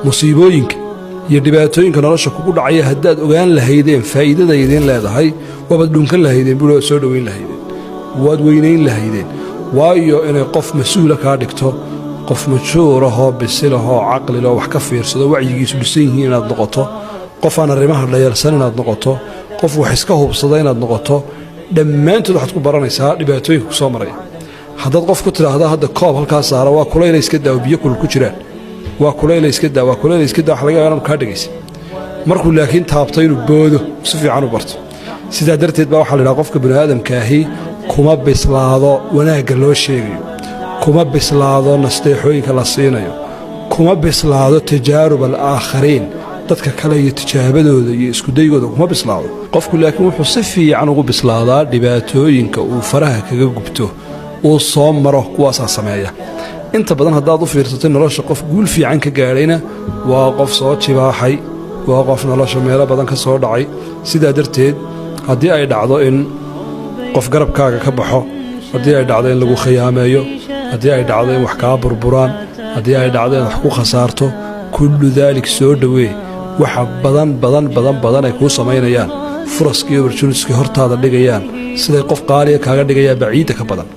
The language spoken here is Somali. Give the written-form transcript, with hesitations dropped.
musiibooyinka iyo dhibaatooyinka nolosha kugu dhacaya haddaad ogaan lahaydeen faa'iidada idin leedahay waad dhunkan lahaydeen buu soo dhaweyn lahaydeen waad weynayn lahaydeen waayo inay qof mas'uul ka dhigto qof majuur ah oo bisil ah oo caqli leh wax ka fiirsado wacyigiisu dhisan yihiin inaad noqoto qof aan arrimaha dhayalsan inaad noqoto qof wax iska hubsada inaad noqoto dhammaantood waxaad ku baranaysaa dhibaatooyinka ku soo maraya haddaad qof ku tiraahdo hadda koob halkaas saara waa kulayl iska daaw biyo kulul ku jiraan waa kulayl iska daaw wax laga yaabaa ka dhigaysa markuu laakiin taabtay inuu boodo si fiican u barto sidaa darteed baa waxaa la yidhaha qofka bini aadamka ahi kuma bislaado wanaagga loo sheegayo kuma bislaado nasteexooyinka la siinayo kuma bislaado tajaarub alaakhariin dadka kale iyo tijaabadooda iyo iskudaygooda kuma bislaado qofku laakiin wuxuu si fiican ugu bislaadaa dhibaatooyinka uu faraha kaga gubto uu soo maro kuwaasaa sameeya inta badan haddaad u fiirsatay nolosha qof guul fiican ka gaadhayna waa qof soo jibaaxay waa qof nolosha meelo badan ka soo dhacay sidaa darteed haddii ay dhacdo in qof garabkaaga ka baxo haddii ay dhacdo in lagu khiyaameeyo haddii ay dhacdo in wax kaa burburaan haddii ay dhacdo in wax ku khasaarto kullu daalik soo dhowee waxa badan ay kuu samaynayaan furaskii opportunityskii hortaada dhigayaan siday qof qaaliya kaaga dhigayaan baciidda ka badan